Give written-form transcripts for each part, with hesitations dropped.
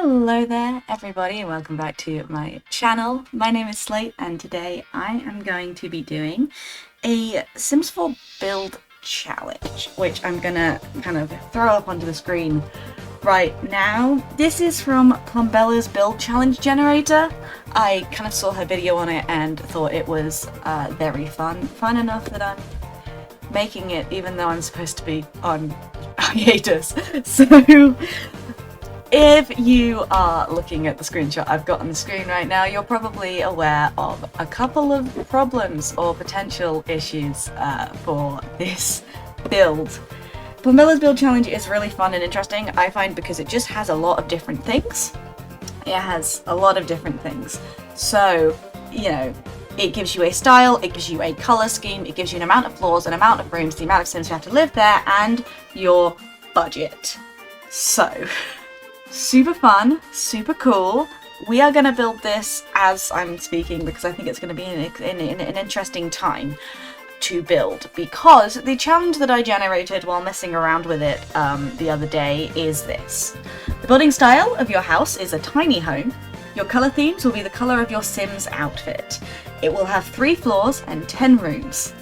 Hello there everybody and welcome back to my channel. My name is Slate and today I am going to be doing a Sims 4 build challenge, which I'm gonna kind of throw up onto the screen right now. This is from Plumbella's build challenge generator. I kind of saw her video on it and thought it was very fun enough that I'm making it even though I'm supposed to be on hiatus. So if you are looking at the screenshot I've got on the screen right now, you're probably aware of a couple of problems or potential issues for this build. Plumbella's build challenge is really fun and interesting, I find, because it just has a lot of different things. It has a lot of different things. So, you know, it gives you a style, it gives you a colour scheme, it gives you an amount of floors, an amount of rooms, the amount of Sims who have to live there, and your budget. So super fun, super cool. We are going to build this as I'm speaking because I think it's going to be an interesting time to build, because the challenge that I generated while messing around with it the other day is this. The building style of your house is a tiny home. Your colour themes will be the colour of your Sim's outfit. It will have 3 floors and 10 rooms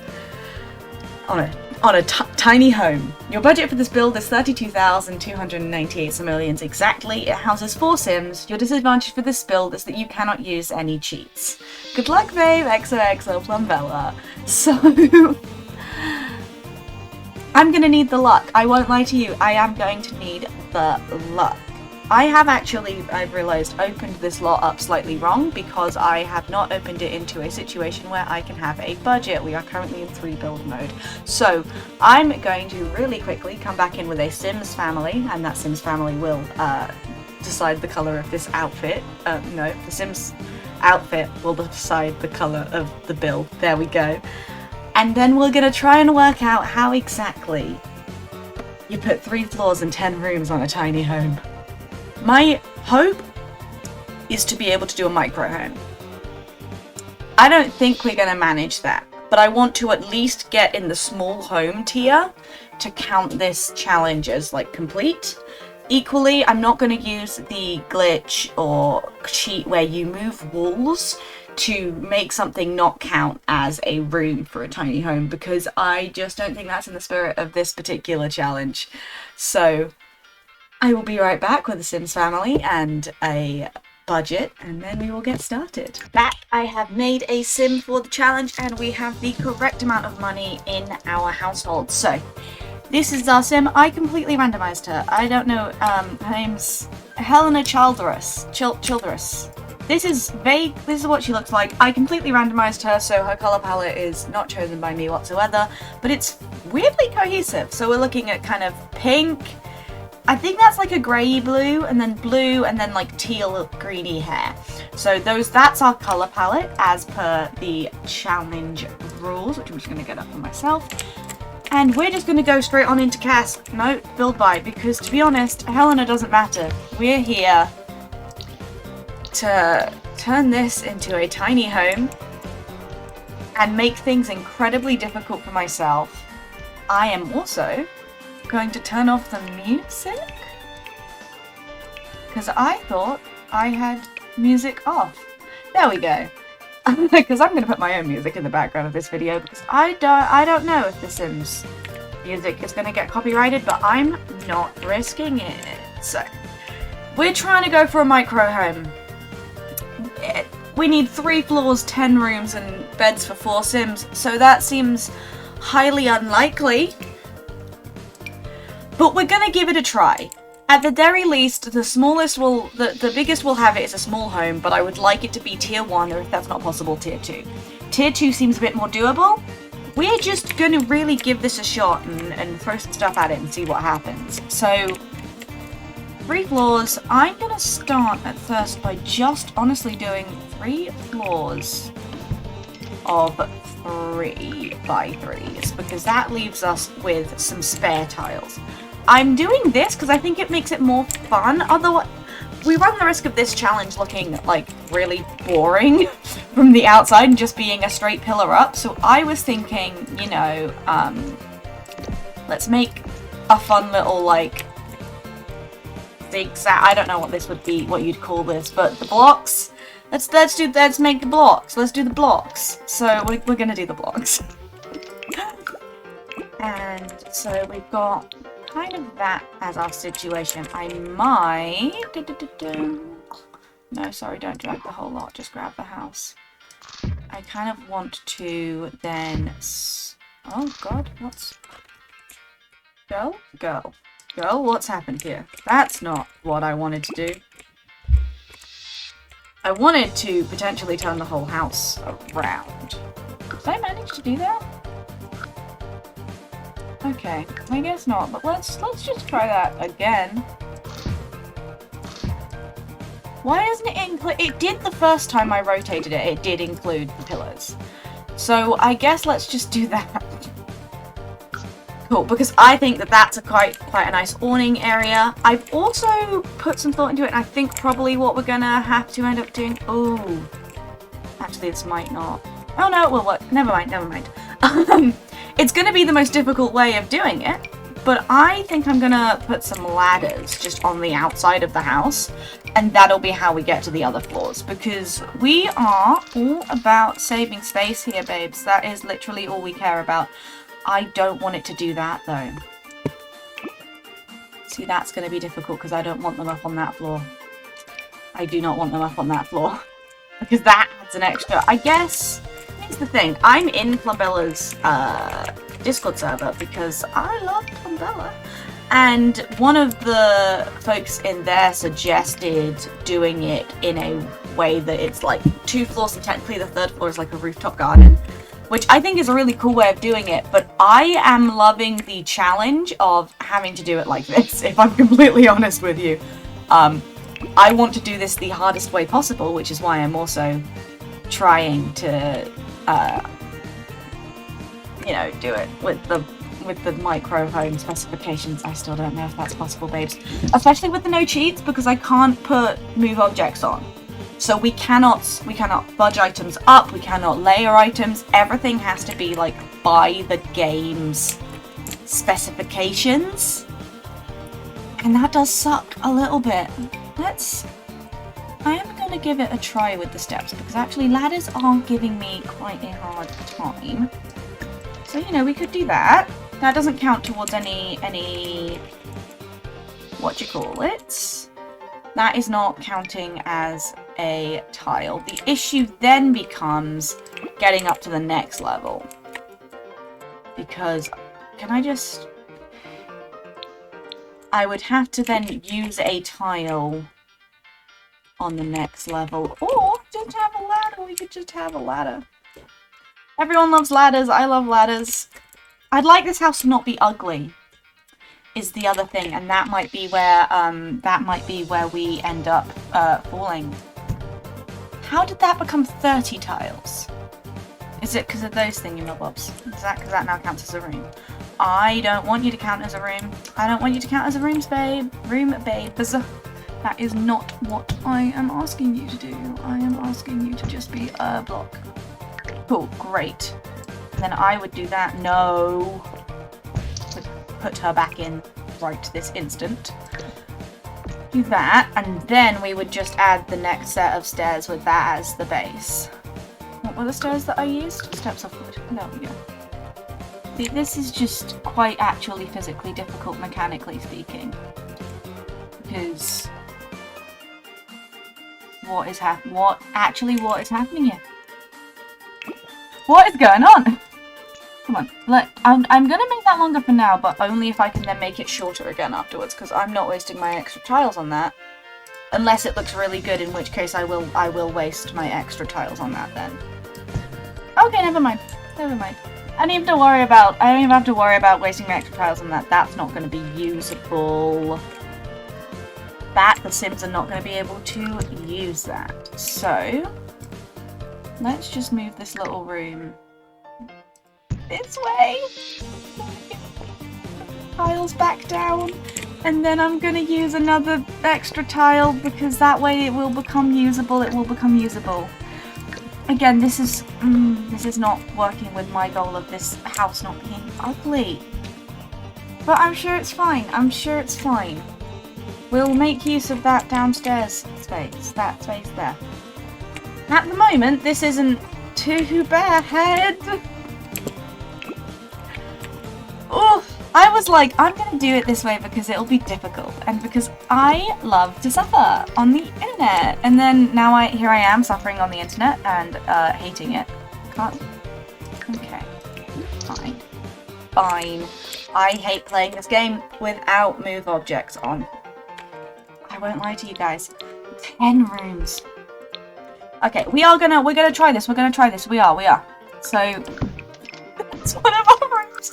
on a tiny home. Your budget for this build is 32,298 simoleons exactly. It houses 4 Sims. Your disadvantage for this build is that you cannot use any cheats. Good luck, babe! XOXO Plumbella. So I'm gonna need the luck. I won't lie to you. I am going to need the luck. I have actually, I've realised, opened this lot up slightly wrong because I have not opened it into a situation where I can have a budget. We are currently in 3 build mode. So I'm going to really quickly come back in with a Sims family, and that Sims family will decide the colour of this outfit. No, the Sims outfit will decide the colour of the build. There we go. And then we're going to try and work out how exactly you put 3 floors and 10 rooms on a tiny home. My hope is to be able to do a micro home. I don't think we're going to manage that, but I want to at least get in the small home tier to count this challenge as like complete. Equally, I'm not going to use the glitch or cheat where you move walls to make something not count as a room for a tiny home, because I just don't think that's in the spirit of this particular challenge. So I will be right back with the Sims family and a budget, and then we will get started. Back, I have made a Sim for the challenge, and we have the correct amount of money in our household. So this is our Sim. I completely randomized her. I don't know, her name's Helena Childress. This is vague. This is what she looks like. I completely randomized her, so her color palette is not chosen by me whatsoever, but it's weirdly cohesive. So we're looking at kind of pink, I think that's like a grey blue, and then like teal greeny hair. So that's our colour palette as per the challenge rules, which I'm just going to get up for myself. And we're just going to go straight on into cast. No, build by, because to be honest, Helena doesn't matter. We're here to turn this into a tiny home and make things incredibly difficult for myself. I am also going to turn off the music because I thought I had music off. There we go. Because I'm going to put my own music in the background of this video because I don't know if the Sims music is going to get copyrighted, but I'm not risking it. So we're trying to go for a micro home. We need 3 floors, 10 rooms, and beds for 4 Sims, so that seems highly unlikely. But we're gonna give it a try. At the very least, the biggest we'll have it is a small home, but I would like it to be tier 1, or if that's not possible, tier 2. Tier 2 seems a bit more doable. We're just gonna really give this a shot and throw some stuff at it and see what happens. So 3 floors. I'm gonna start at first by just honestly doing 3 floors of 3 by 3s, because that leaves us with some spare tiles. I'm doing this because I think it makes it more fun. Otherwise, we run the risk of this challenge looking like really boring from the outside and just being a straight pillar up. So I was thinking, you know, let's make a fun little like the exact. I don't know what this would be, what you'd call this, but the blocks. Let's make the blocks. Let's do the blocks. So we're gonna do the blocks. And so we've got kind of that as our situation. I might. No, sorry, don't drag the whole lot. Just grab the house. I kind of want to then. Oh God, what's? Girl, what's happened here? That's not what I wanted to do. I wanted to potentially turn the whole house around. Did I manage to do that? Okay, I guess not, but let's just try that again. Why doesn't it include? It did the first time I rotated it, it did include the pillars. So I guess let's just do that. Cool, because I think that that's a quite a nice awning area. I've also put some thought into it, and I think probably what we're gonna have to end up doing. Oh, actually, this might not. Oh no, it will work. Never mind. It's gonna be the most difficult way of doing it, but I think I'm gonna put some ladders just on the outside of the house, and that'll be how we get to the other floors, because we are all about saving space here, babes. That is literally all we care about. I don't want it to do that, though. See, that's going to be difficult because I don't want them up on that floor. I do not want them up on that floor. Because that adds an extra. I guess, here's the thing. I'm in Plumbella's Discord server because I love Plumbella. And one of the folks in there suggested doing it in a way that it's like 2 floors and technically the 3rd floor is like a rooftop garden. Which I think is a really cool way of doing it, but I am loving the challenge of having to do it like this, if I'm completely honest with you. I want to do this the hardest way possible, which is why I'm also trying to, you know, do it with the micro home specifications. I still don't know if that's possible, babes. Especially with the no cheats, because I can't put move objects on. So we cannot fudge items up, we cannot layer items, everything has to be like by the game's specifications. And that does suck a little bit. I am going to give it a try with the steps, because actually ladders aren't giving me quite a hard time. So, you know, we could do that. That doesn't count towards any what do you call it? That is not counting as a tile. The issue then becomes getting up to the next level. Because, I would have to then use a tile on the next level. Or just have a ladder. We could just have a ladder. Everyone loves ladders. I love ladders. I'd like this house to not be ugly, is the other thing, and that might be where we end up falling. How did that become 30 tiles? Is it because of those thingamabobs? Is that because that now counts as a room? I don't want you to count as a room. I don't want you to count as a room, babe. That is not what I am asking you to do. I am asking you to just be a block. Cool, great. Then I would do that. No. Put her back in right this instant. Do that, and then we would just add the next set of stairs with that as the base. What were the stairs that I used? Steps of wood. There we go. See, this is just quite actually physically difficult, mechanically speaking. Because what is happening here? What is going on? Come on, I'm gonna make that longer for now, but only if I can then make it shorter again afterwards, because I'm not wasting my extra tiles on that. Unless it looks really good, in which case I will waste my extra tiles on that then. Okay, never mind. I don't even have to worry about wasting my extra tiles on that. That's not gonna be usable. The Sims are not gonna be able to use that. So let's just move this little room this way. Tiles back down, and then I'm gonna use another extra tile because that way it will become usable. Again, this is not working with my goal of this house not being ugly, but I'm sure it's fine. We'll make use of that downstairs space, that space there. At the moment, this isn't too bad. Oh, I was like, I'm gonna do it this way because it'll be difficult, and because I love to suffer on the internet. And then now here I am suffering on the internet and hating it. Can't. Okay. Fine. Fine. I hate playing this game without move objects on. I won't lie to you guys. 10 rooms. Okay, we're gonna try this. We are. So it's one of our rooms.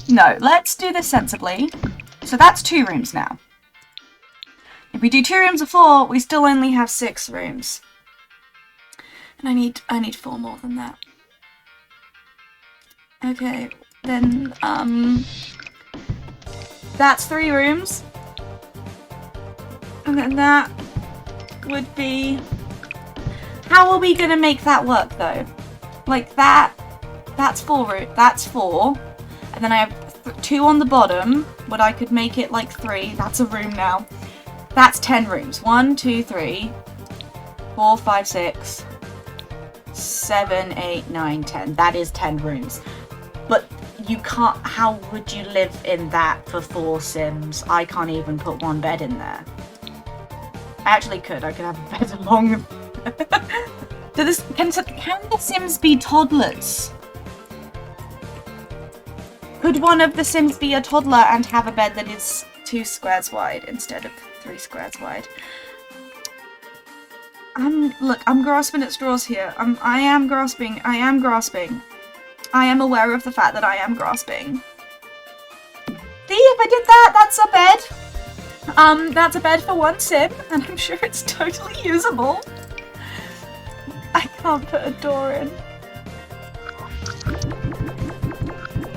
No, let's do this sensibly. So that's 2 rooms now. If we do 2 rooms of 4, we still only have 6 rooms. And I need 4 more than that. Okay, then that's 3 rooms. And then that would be... How are we gonna make that work though? Like that's 4 that's 4. And then I have 2 on the bottom, but I could make it like 3. That's a room now. That's 10 rooms. 1, 2, 3, 4, 5, 6, 7, 8, 9, 10. That is 10 rooms. But you can't, how would you live in that for 4 Sims? I can't even put 1 bed in there. I actually could. I could have a bed along. Can the Sims be toddlers? Could one of the Sims be a toddler and have a bed that is 2 squares wide instead of 3 squares wide? Look, I'm grasping at straws here. I am grasping. I am aware of the fact that I am grasping. See, if I did that, that's a bed. That's a bed for 1 Sim, and I'm sure it's totally usable. I can't put a door in.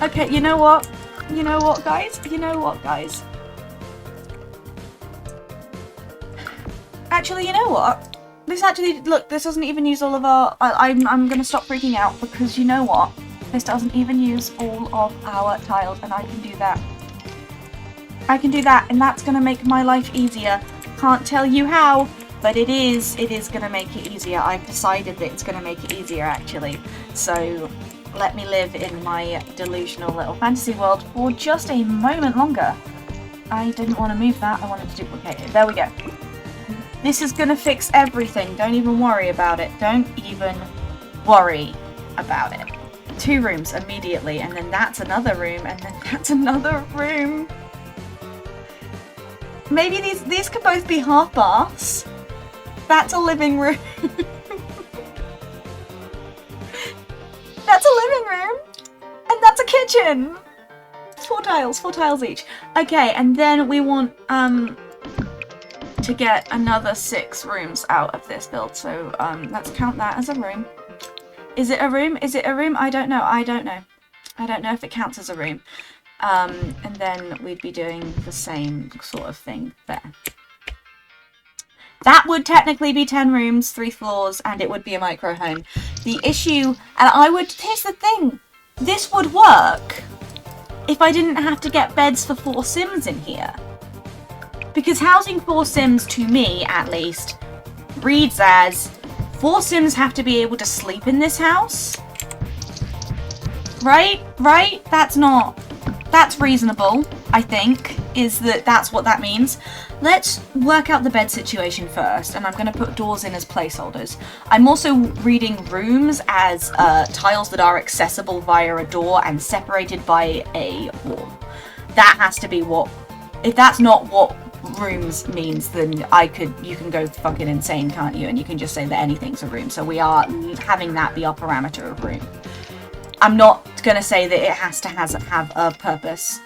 Okay, you know what? You know what, guys? Actually, you know what? This doesn't even use all of our... I'm gonna stop freaking out, because you know what? This doesn't even use all of our tiles, and I can do that. And that's gonna make my life easier. Can't tell you how, but it is gonna make it easier. I've decided that it's gonna make it easier, actually. So let me live in my delusional little fantasy world for just a moment longer. I didn't want to move that, I wanted to duplicate it. There we go. This is gonna fix everything. Don't even worry about it. 2 rooms immediately, and then that's another room, and then that's another room. Maybe these could both be half baths. That's a living room. That's a living room. And that's a kitchen. 4 tiles each. Okay, and then we want to get another 6 rooms out of this build. So let's count that as a room. Is it a room? I don't know. I don't know if it counts as a room. And then we'd be doing the same sort of thing there. That would technically be 10 rooms, 3 floors, and it would be a micro home. The issue, here's the thing, this would work if I didn't have to get beds for 4 Sims in here. Because housing 4 Sims, to me at least, reads as 4 Sims have to be able to sleep in this house. Right? That's reasonable, I think, that's what that means. Let's work out the bed situation first, and I'm going to put doors in as placeholders. I'm also reading rooms as tiles that are accessible via a door and separated by a wall. That has to be what... If that's not what rooms means, then you can go fucking insane, can't you? And you can just say that anything's a room. So we are having that be our parameter of room. I'm not going to say that it has to have a purpose.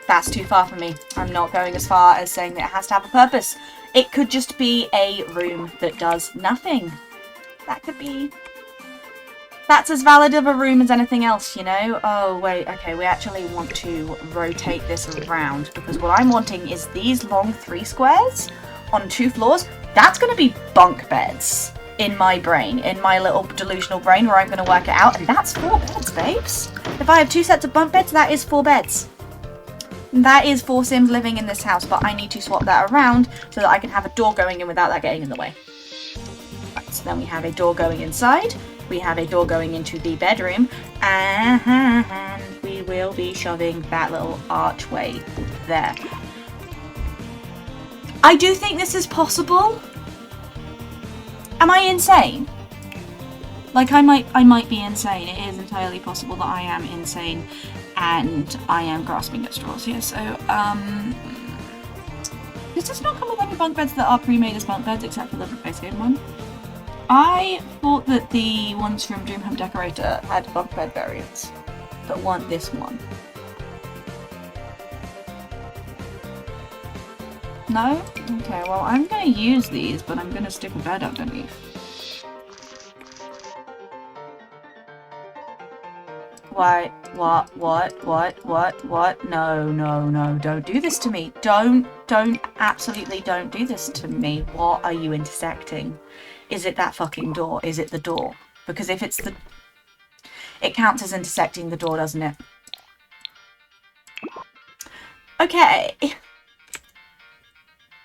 That's too far from me. I'm not going as far as saying that it has to have a purpose. It could just be a room that does nothing. That could be... That's as valid of a room as anything else, you know? Oh, wait, okay, we actually want to rotate this around, because what I'm wanting is these long 3 squares on 2 floors. That's going to be bunk beds in my brain, in my little delusional brain where I'm going to work it out, and that's 4 beds, babes. If I have 2 sets of bunk beds, that is 4 beds. That is 4 Sims living in this house, but I need to swap that around so that I can have a door going in without that getting in the way. Right, so then we have a door going inside. We have a door going into the bedroom, and we will be shoving that little archway there. I do think this is possible. Am I insane? Like, I might be insane. It is entirely possible that I am insane, and I am grasping at straws here. So, this does not come with any bunk beds that are pre-made as bunk beds, except for the base game one. I thought that the ones from Dream Home Decorator had bunk bed variants, but weren't this one. No? Okay, well, I'm gonna use these, but I'm gonna stick a bed underneath. What? No, don't do this to me. Absolutely don't do this to me. What are you intersecting? Is it that fucking door? Is it the door? Because if it's the... It counts as intersecting the door, doesn't it? Okay.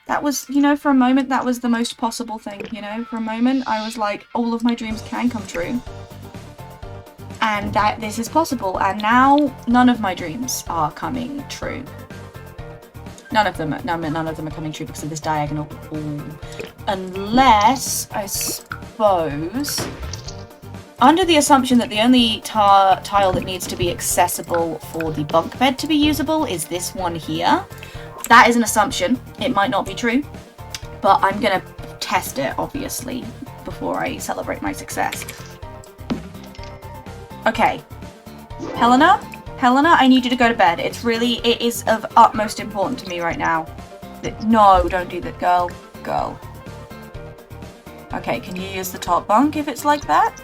That was, you know, for a moment, that was the most possible thing, you know? For a moment, I was like, all of my dreams can come true. And that this is possible. And now, none of my dreams are coming true. None of them are coming true because of this diagonal wall. Unless, I suppose, under the assumption that the only tile that needs to be accessible for the bunk bed to be usable is this one here. That is an assumption. It might not be true, but I'm gonna test it, obviously, before I celebrate my success. Okay. Helena, I need you to go to bed. It is of utmost importance to me right now. No, don't do that, girl. Okay, can you use the top bunk if it's like that?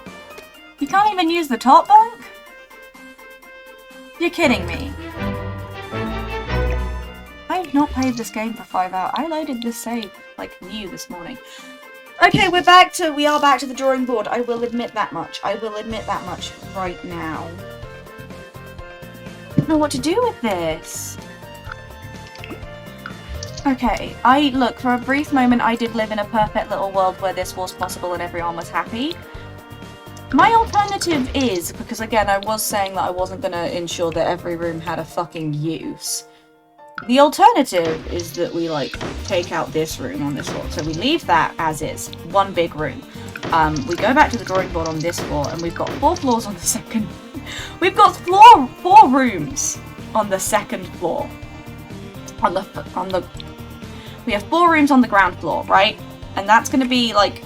You can't even use the top bunk? You're kidding me. I have not played this game for 5 hours. I loaded this save, like, new this morning. Okay, we are back to the drawing board. I will admit that much. Right now. I don't know what to do with this. Okay, look, for a brief moment I did live in a perfect little world where this was possible and everyone was happy. My alternative is, because again I was saying that I wasn't going to ensure that every room had a fucking use. The alternative is that we, like, take out this room on this floor. So we leave that as is. One big room. We go back to the drawing board on this floor, and we've got 4 floors on the second... We've got 4 rooms on the second floor. We have 4 rooms on the ground floor, right? And that's going to be, like,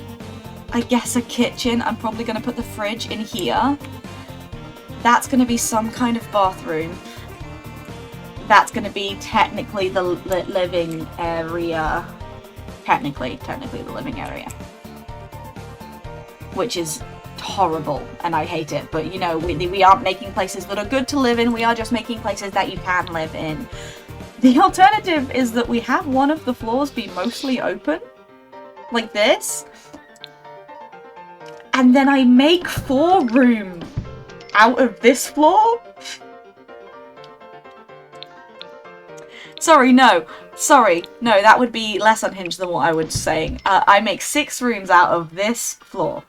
I guess a kitchen. I'm probably going to put the fridge in here. That's going to be some kind of bathroom. That's going to be technically the living area. Technically the living area. Which is horrible, and I hate it. But, you know, we aren't making places that are good to live in. We are just making places that you can live in. The alternative is that we have one of the floors be mostly open. Like this. And then I make 4 rooms out of this floor. Sorry, no, that would be less unhinged than what I was saying. I make 6 rooms out of this floor.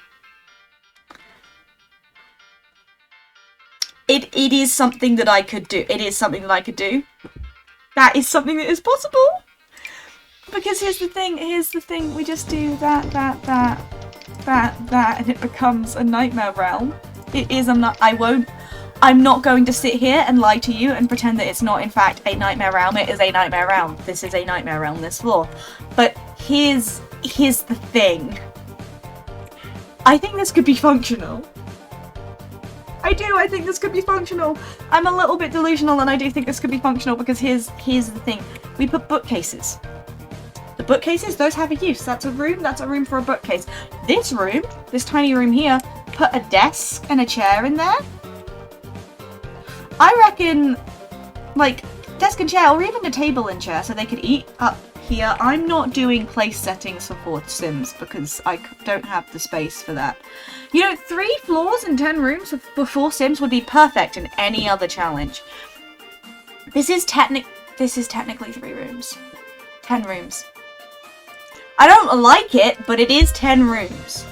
It is something that I could do. That is something that is possible. Because here's the thing, we just do that, and it becomes a nightmare realm. I'm not going to sit here and lie to you and pretend that it's not in fact a nightmare realm. It is a nightmare realm. This is a nightmare realm, this floor. But here's the thing. I think this could be functional. I think this could be functional. I'm a little bit delusional and I do think this could be functional because here's the thing. We put bookcases. The bookcases, those have a use. That's a room for a bookcase. This room, this tiny room here, put a desk and a chair in there. I reckon, like, desk and chair, or even a table and chair, so they could eat up here. I'm not doing place settings for 4 Sims, because I don't have the space for that. You know, 3 floors and 10 rooms for 4 Sims would be perfect in any other challenge. This is This is technically 3 rooms. 10 rooms. I don't like it, but it is 10 rooms.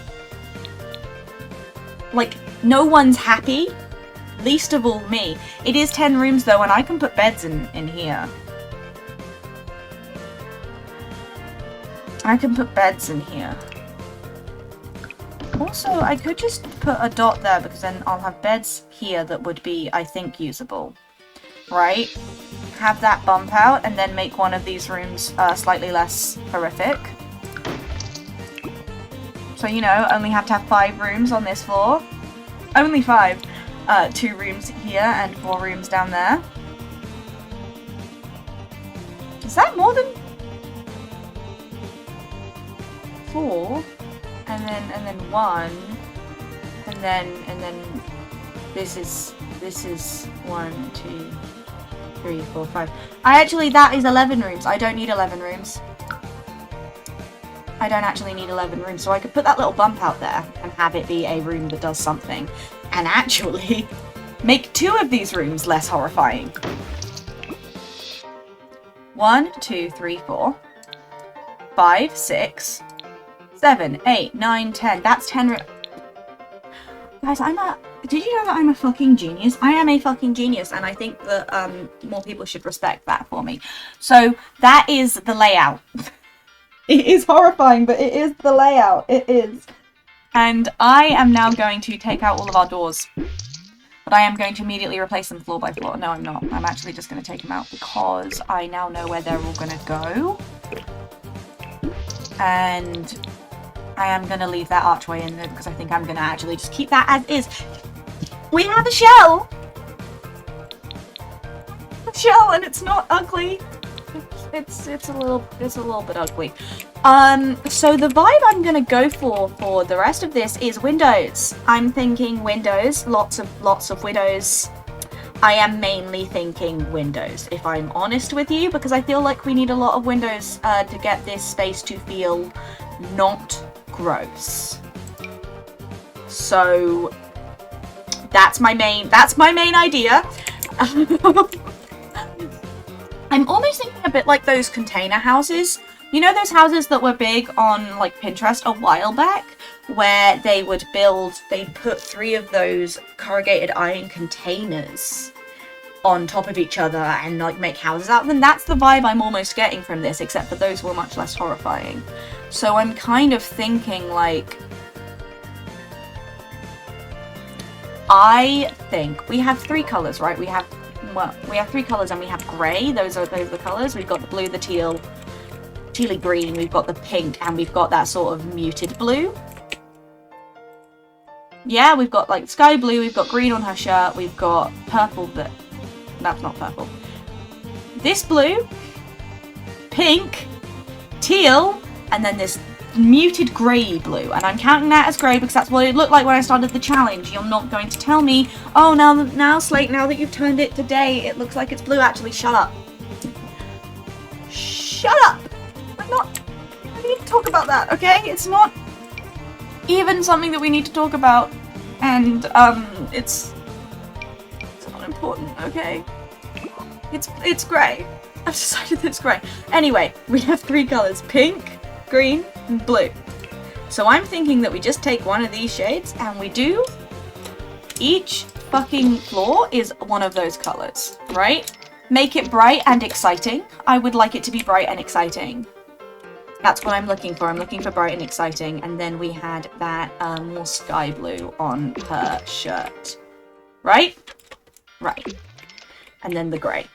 Like, no one's happy. Least of all me. It is 10 rooms though, and I can put beds in here. I can put beds in here. Also, I could just put a dot there because then I'll have beds here that would be, I think, usable. Right? Have that bump out and then make one of these rooms slightly less horrific. So, you know, only have to have 5 rooms on this floor. Only 5. 2 rooms here and 4 rooms down there. Is that more than 4? And then 1. And then this is 1, 2, 3, 4, 5. That is 11 rooms. I don't need 11 rooms. I don't actually need 11 rooms, so I could put that little bump out there and have it be a room that does something. And actually make 2 of these rooms less horrifying. 1, 2, 3, 4, 5, 6, 7, 8, 9, 10. That's 10 rooms. Guys, did you know that I'm a fucking genius? I am a fucking genius, and I think that more people should respect that for me. So that is the layout. It is horrifying, but it is the layout. It is. And I am now going to take out all of our doors. But I am going to immediately replace them floor by floor. No, I'm not. I'm actually just going to take them out because I now know where they're all going to go. And I am going to leave that archway in there because I think I'm going to actually just keep that as is. We have a shell! A shell, and it's not ugly. It's a little bit ugly. So the vibe I'm gonna go for the rest of this is windows. I'm thinking windows, lots of windows. I am mainly thinking windows, if I'm honest with you, because I feel like we need a lot of windows to get this space to feel not gross. So that's my main idea. I'm almost thinking a bit like those container houses. You know those houses that were big on like Pinterest a while back? Where they'd put 3 of those corrugated iron containers on top of each other and like make houses out of them. That's the vibe I'm almost getting from this, except for those were much less horrifying. So I'm kind of thinking like, I think we have 3 colours, right? We have 3 colours and we have grey. Those are the colours. We've got the blue, the teal, tealy green, we've got the pink, and we've got that sort of muted blue. Yeah, we've got like sky blue, we've got green on her shirt, we've got purple, but that's not purple. This blue, pink, teal, and then this muted grey blue. And I'm counting that as grey because that's what it looked like when I started the challenge. You're not going to tell me, oh, now Slate, now that you've turned it today, it looks like it's blue. Actually, shut up. Shut up! We need to talk about that, okay? It's not even something that we need to talk about, and it's not important, okay? It's grey. I've decided that it's grey. Anyway, we have 3 colours: pink, green, and blue. So I'm thinking that we just take one of these shades and we do each fucking floor is one of those colours, right? Make it bright and exciting. I would like it to be bright and exciting. That's what I'm looking for. I'm looking for bright and exciting. And then we had that more sky blue on her shirt. Right? Right. And then the grey.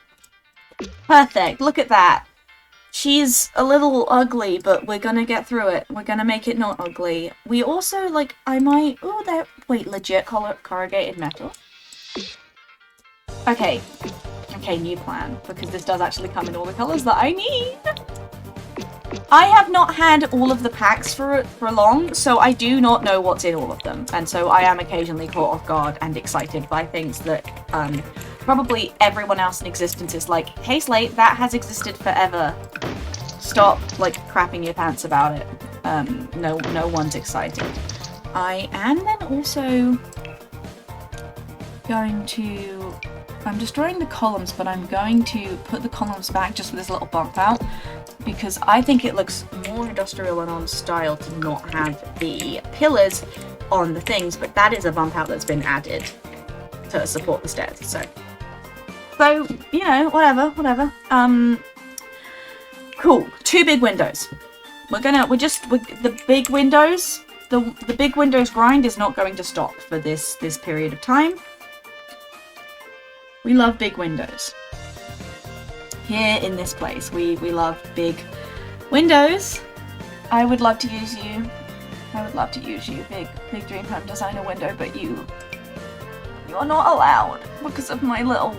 Perfect. Look at that. She's a little ugly, but we're gonna get through it. We're gonna make it not ugly. We also, like, wait, legit corrugated metal? Okay. Okay, new plan. Because this does actually come in all the colours that I need. I have not had all of the packs for long, so I do not know what's in all of them. And so I am occasionally caught off guard and excited by things that probably everyone else in existence is like, hey Slate, that has existed forever. Stop, like, crapping your pants about it. No one's excited. And then also... going to... I'm destroying the columns, but I'm going to put the columns back just with this little bump out, because I think it looks more industrial and on style to not have the pillars on the things, but that is a bump out that's been added to support the stairs, so you know, whatever. Cool. 2 big windows. The big windows, the big windows grind is not going to stop for this period of time. We love big windows. Here in this place, we love big windows. I would love to use you. Big dream home designer window, but you are not allowed because of my little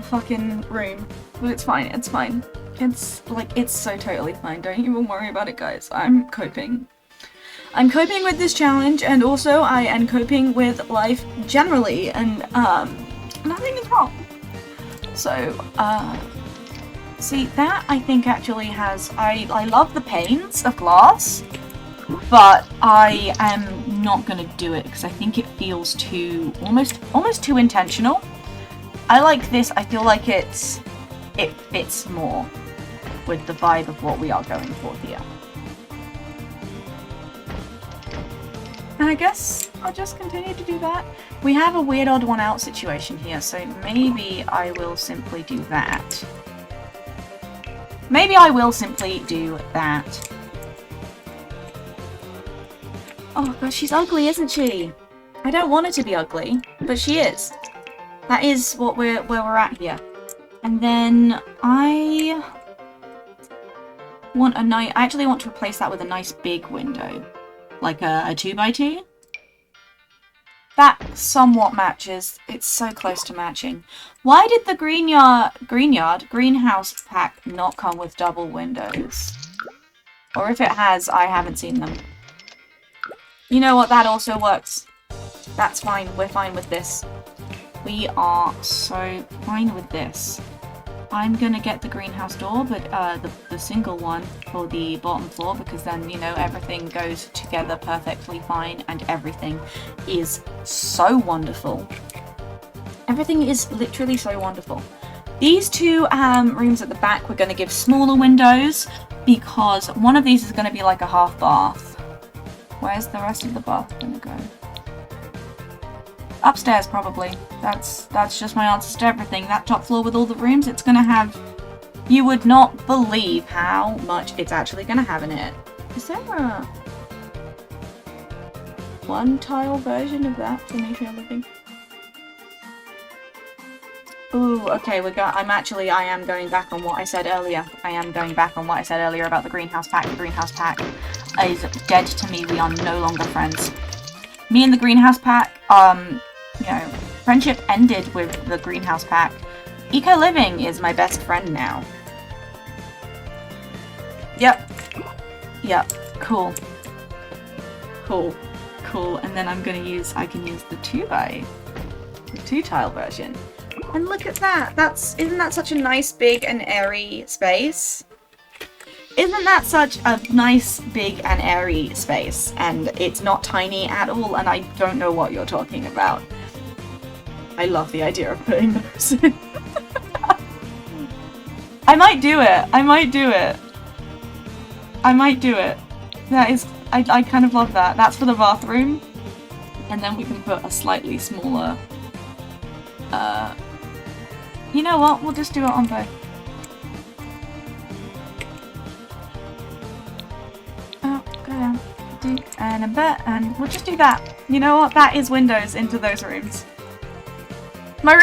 fucking room. But it's fine. It's so totally fine. Don't even worry about it, guys. I'm coping. I'm coping with this challenge, and also I am coping with life generally, and nothing is wrong. So, see, that I think actually has... I love the panes of glass, but I am not gonna do it because I think it feels too... almost too intentional. I like this. I feel like it fits more with the vibe of what we are going for here. And I guess I'll just continue to do that. We have a weird odd one out situation here, so maybe I will simply do that. Oh gosh, she's ugly, isn't she? I don't want her to be ugly, but she is. That is what where we're at here. And then I actually want to replace that with a nice big window. Like a 2x2. That somewhat matches. It's so close to matching. Why did the greenhouse pack not come with double windows? Or if it has, I haven't seen them. You know what? That also works. That's fine. We're fine with this. We are so fine with this. I'm gonna get the greenhouse door, but the single one for the bottom floor, because then, you know, everything goes together perfectly fine and everything is so wonderful. Everything is literally so wonderful. These 2 rooms at the back we're gonna give smaller windows because one of these is gonna be like a half bath. Where's the rest of the bath gonna go? Upstairs, probably. That's just my answers to everything. That top floor with all the rooms, it's gonna have... You would not believe how much it's actually gonna have in it. Is there a... 1-tile version of that for me living? Ooh, okay, I am going back on what I said earlier. About the greenhouse pack. The greenhouse pack is dead to me. We are no longer friends. Me and the greenhouse pack, you know, friendship ended with the greenhouse pack. Eco Living is my best friend now. Yep. Cool. And then I can use the 2-tile version. And look at that. Isn't that such a nice, big and airy space? Isn't that such a nice, big and airy space? And it's not tiny at all, and I don't know what you're talking about. I love the idea of putting those in. I might do it. That is... I kind of love that. That's for the bathroom. And then we can put a slightly smaller... You know what? We'll just do it on both. Oh, go down. And a bit, and we'll just do that. You know what? That is windows into those rooms. My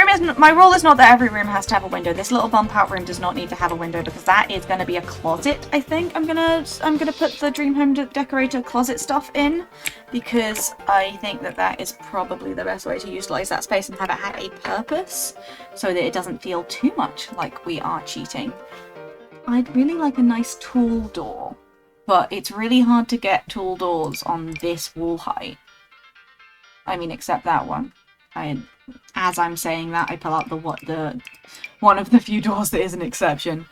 rule is not that every room has to have a window. This little bump out room does not need to have a window because that is going to be a closet, I think. I'm gonna put the Dream Home Decorator closet stuff in because I think that is probably the best way to utilize that space and have it have a purpose so that it doesn't feel too much like we are cheating. I'd really like a nice tall door, but it's really hard to get tall doors on this wall height. I mean, except that one. As I'm saying that, I pull out the one of the few doors that is an exception.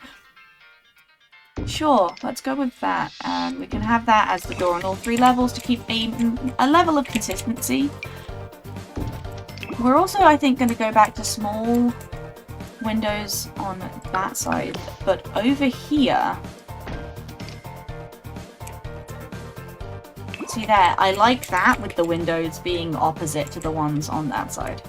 Sure, let's go with that, and we can have that as the door on all 3 levels to keep a level of consistency. We're also, I think, going to go back to small windows on that side, but over here, see there, I like that with the windows being opposite to the ones on that side.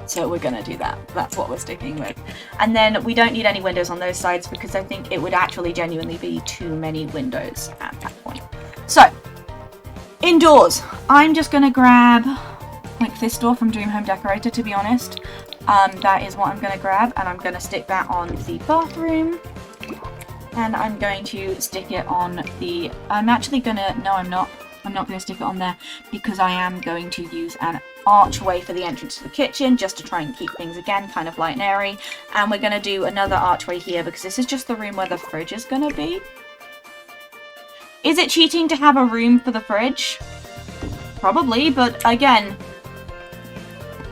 So we're going to do that. That's what we're sticking with. And then we don't need any windows on those sides because I think it would actually genuinely be too many windows at that point. So, indoors, I'm just going to grab like this door from Dream Home Decorator, to be honest. That is what I'm going to grab, and I'm going to stick that on the bathroom. And I'm going to stick it on the... I'm actually going to... No, I'm not. I'm not going to stick it on there because I am going to use an archway for the entrance to the kitchen just to try and keep things, again, kind of light and airy. And we're going to do another archway here because this is just the room where the fridge is going to be. Is it cheating to have a room for the fridge? Probably, but again...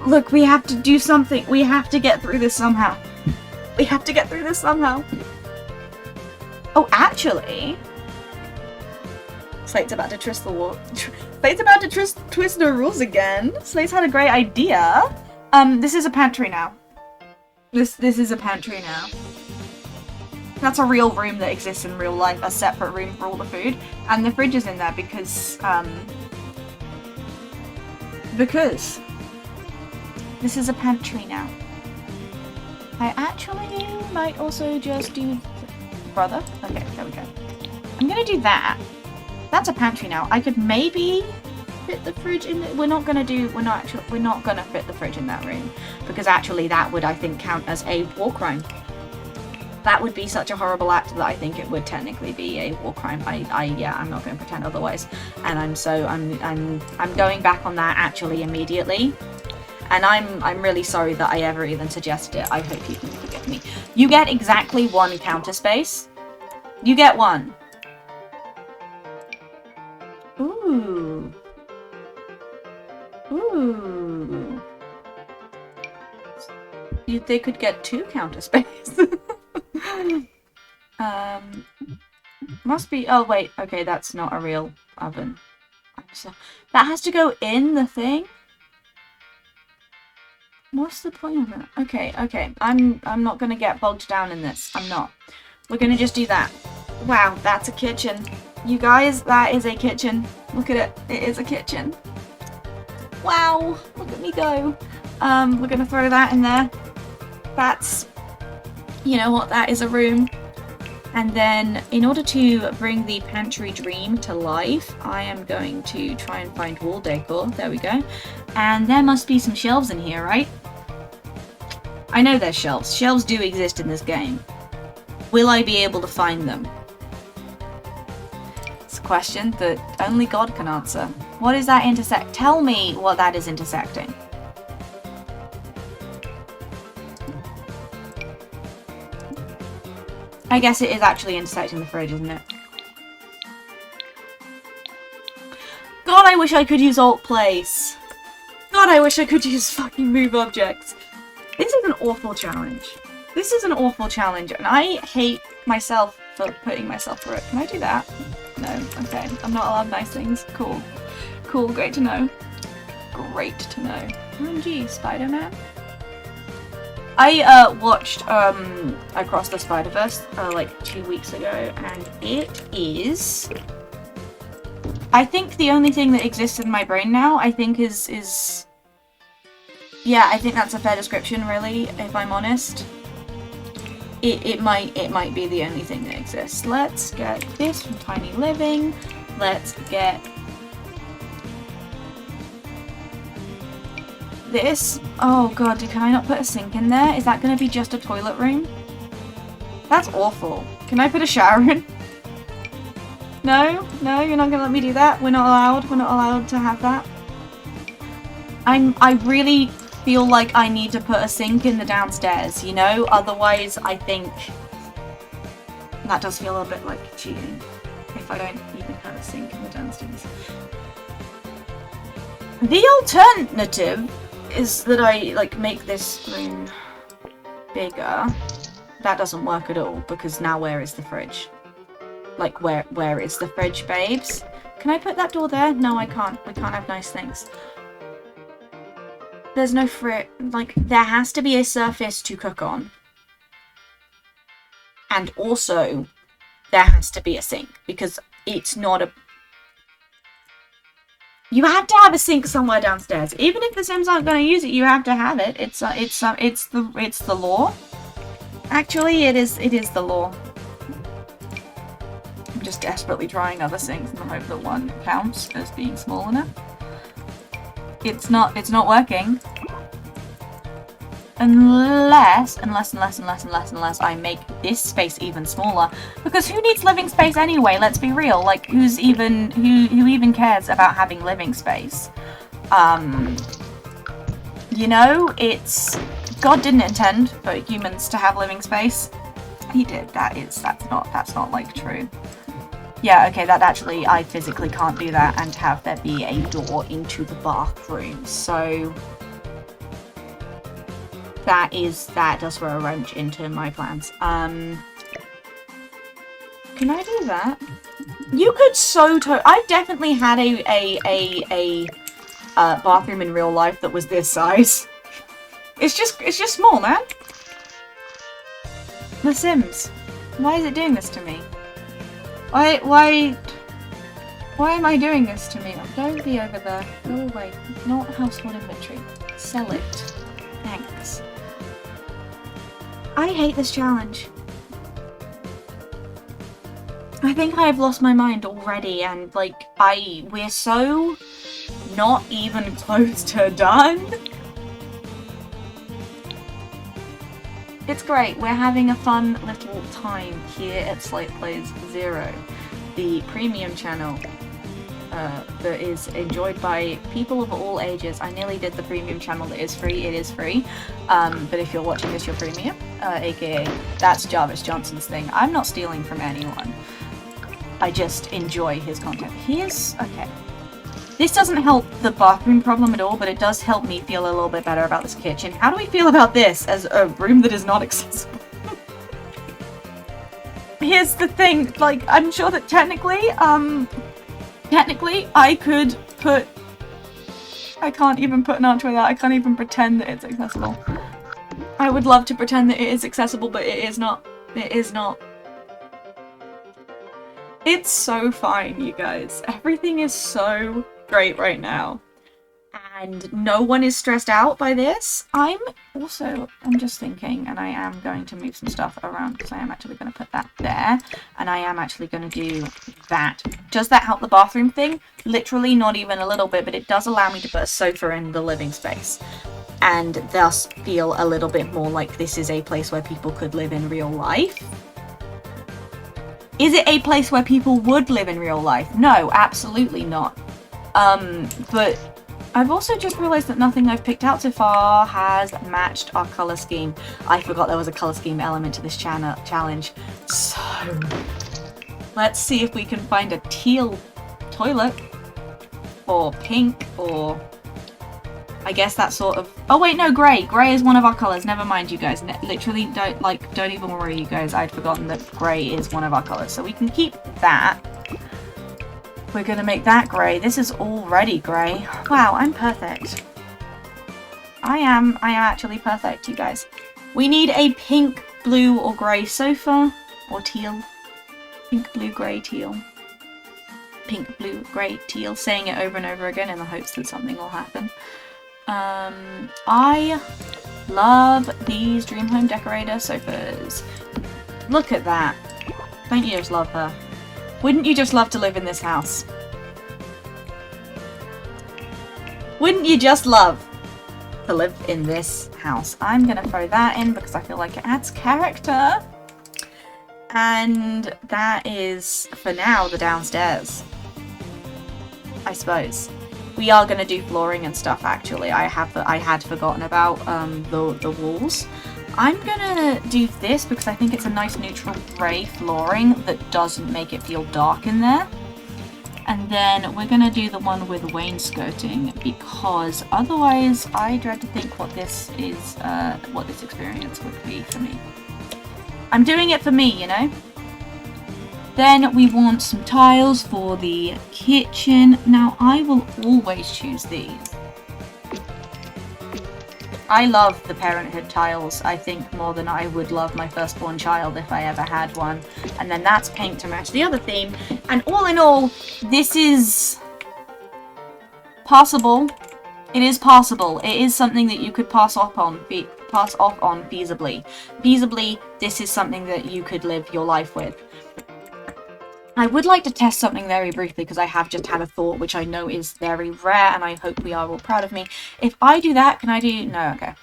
Look, we have to do something. We have to get through this somehow. We have to get through this somehow. Oh, actually... Slate's about to twist the wall. Slate's about to twist the rules again. Slate's had a great idea. This is a pantry now. This is a pantry now. That's a real room that exists in real life. A separate room for all the food. And the fridge is in there because... This is a pantry now. I actually might also just do... Brother? Okay, there we go. I'm gonna do that. That's a pantry now. I could maybe fit the fridge in it. We're not gonna fit the fridge in that room. Because actually that would, I think, count as a war crime. That would be such a horrible act that I think it would technically be a war crime. Yeah, I'm not gonna pretend otherwise. And I'm going back on that actually immediately. And I'm really sorry that I ever even suggested it. I hope you can forgive me. You get exactly one counter space. You get one. Ooh. Ooh. They could get 2 counter space. Must be... Oh, wait. Okay, that's not a real oven. That has to go in the thing? What's the point of it? Okay, okay. I'm not gonna get bogged down in this. I'm not. We're gonna just do that. Wow, that's a kitchen. You guys, that is a kitchen. Look at it. It is a kitchen. Wow, look at me go. We're gonna throw that in there. That's... You know what? That is a room. And then, in order to bring the pantry dream to life, I am going to try and find wall decor. There we go. And there must be some shelves in here, right? I know there's shelves. Shelves do exist in this game. Will I be able to find them? It's a question that only God can answer. What is that intersect? Tell me what that is intersecting. I guess it is actually intersecting the fridge, isn't it? God, I wish I could use alt place. God, I wish I could use fucking move objects. This is an awful challenge. This is an awful challenge, and I hate myself for putting myself through it. Can I do that? No. Okay. I'm not allowed nice things. Cool. Cool. Great to know. Great to know. OMG, Spider-Man. I watched Across the Spider-Verse like 2 weeks ago, and it is... I think the only thing that exists in my brain now, I think is... Yeah, I think that's a fair description, really, if I'm honest. It might be the only thing that exists. Let's get this from Tiny Living. Let's get... this. Oh god, can I not put a sink in there? Is that going to be just a toilet room? That's awful. Can I put a shower in? No? No, you're not going to let me do that? We're not allowed? We're not allowed to have that? I really feel like I need to put a sink in the downstairs, you know? Otherwise, I think that does feel a bit like cheating if I don't even have a sink in the downstairs. The alternative is that I, like, make this room bigger. That doesn't work at all, because now where is the fridge? Like, where is the fridge, babes? Can I put that door there? No, I can't. We can't have nice things. There's no like, there has to be a surface to cook on. And also, there has to be a sink, because it's not a... You have to have a sink somewhere downstairs. Even if the Sims aren't going to use it, you have to have it. It's the law. Actually, it is the law. I'm just desperately trying other sinks in the hope that one counts as being small enough. It's not working. Unless I make this space even smaller. Because who needs living space anyway? Let's be real. Like, who even cares about having living space? You know, God didn't intend for humans to have living space. He did. That's not like true. Yeah, okay, that actually, I physically can't do that and have there be a door into the bathroom. So that does throw a wrench into my plans. Can I do that? You could I've definitely had a bathroom in real life that was this size. It's just small, man. The Sims. Why is it doing this to me? Why am I doing this to me? Don't be over there. Go away. Not household inventory. Sell it. Thanks. I hate this challenge. I think I've lost my mind already, and like we're so not even close to done. It's great. We're having a fun little time here at Slate Plays Zero, the premium channel that is enjoyed by people of all ages. I nearly did the premium channel that is free. It is free. But if you're watching this, you're premium, aka that's Jarvis Johnson's thing. I'm not stealing from anyone. I just enjoy his content. Okay. This doesn't help the bathroom problem at all, but it does help me feel a little bit better about this kitchen. How do we feel about this as a room that is not accessible? Here's the thing, like, I'm sure that technically I could put... I can't even put an archway there. I can't even pretend that it's accessible. I would love to pretend that it is accessible, but it is not. It is not. It's so fine, you guys. Everything is so great right now. And no one is stressed out by this. I'm just thinking, and I am going to move some stuff around because I am actually going to put that there. And I am actually going to do that. Does that help the bathroom thing? Literally not even a little bit, but it does allow me to put a sofa in the living space. And thus feel a little bit more like this is a place where people could live in real life. Is it a place where people would live in real life? No, absolutely not. But I've also just realised that nothing I've picked out so far has matched our colour scheme. I forgot there was a colour scheme element to this challenge. So, let's see if we can find a teal toilet. Or pink, or... I guess that sort of... Oh wait, no, grey. Grey is one of our colours. Never mind, you guys. Literally, don't even worry, you guys. I'd forgotten that grey is one of our colours. So we can keep that. We're gonna make that grey. This is already grey. Wow, I'm perfect. I am actually perfect, you guys. We need a pink, blue, or grey sofa. Or teal. Pink, blue, grey, teal. Pink, blue, grey, teal. Saying it over and over again in the hopes that something will happen. I love these Dream Home Decorator sofas. Look at that. Don't you just love her? Wouldn't you just love to live in this house? Wouldn't you just love to live in this house? I'm gonna throw that in because I feel like it adds character. And that is, for now, the downstairs. I suppose. We are going to do flooring and stuff, actually. I had forgotten about the walls. I'm going to do this because I think it's a nice neutral grey flooring that doesn't make it feel dark in there. And then we're going to do the one with wainscoting because otherwise I dread to think what this is, what this experience would be for me. I'm doing it for me, you know? Then we want some tiles for the kitchen. Now, I will always choose these. I love the Parenthood tiles, I think, more than I would love my firstborn child if I ever had one. And then that's pink to match the other theme. And all in all, this is possible. It is possible. It is something that you could pass off on feasibly. Feasibly, this is something that you could live your life with. I would like to test something very briefly because I have just had a thought which I know is very rare and I hope we are all proud of me. If I do that, can I do... No, okay.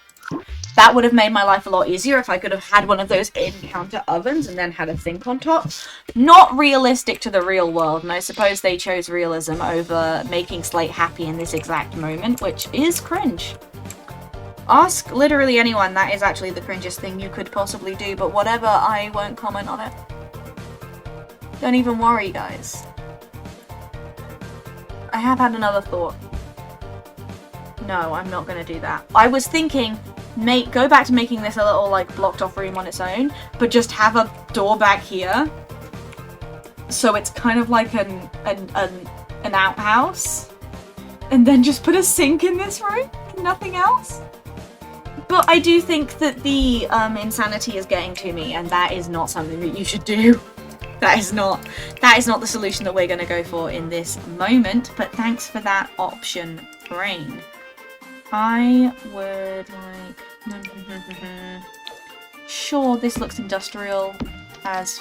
That would have made my life a lot easier if I could have had one of those in-counter ovens and then had a sink on top. Not realistic to the real world, and I suppose they chose realism over making Slate happy in this exact moment, which is cringe. Ask literally anyone, that is actually the cringiest thing you could possibly do, but whatever, I won't comment on it. Don't even worry, guys. I have had another thought. No, I'm not going to do that. I was thinking, go back to making this a little, like, blocked off room on its own, but just have a door back here. So it's kind of like an outhouse. And then just put a sink in this room, nothing else. But I do think that the insanity is getting to me, and that is not something that you should do. That is not the solution that we're going to go for in this moment, but thanks for that option, brain. I would like... Sure, this looks industrial as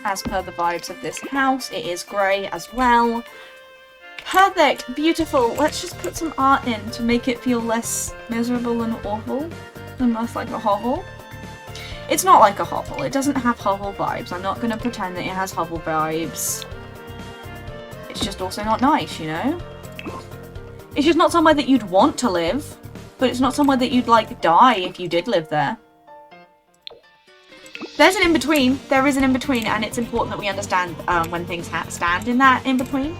per the vibes of this house. It is grey as well. Perfect, beautiful. Let's just put some art in to make it feel less miserable and awful and less like a hovel. It's not like a hovel. It doesn't have hovel vibes. I'm not going to pretend that it has hovel vibes. It's just also not nice, you know? It's just not somewhere that you'd want to live, but it's not somewhere that you'd, like, die if you did live there. There's an in-between. There is an in-between, and it's important that we understand when things stand in that in-between.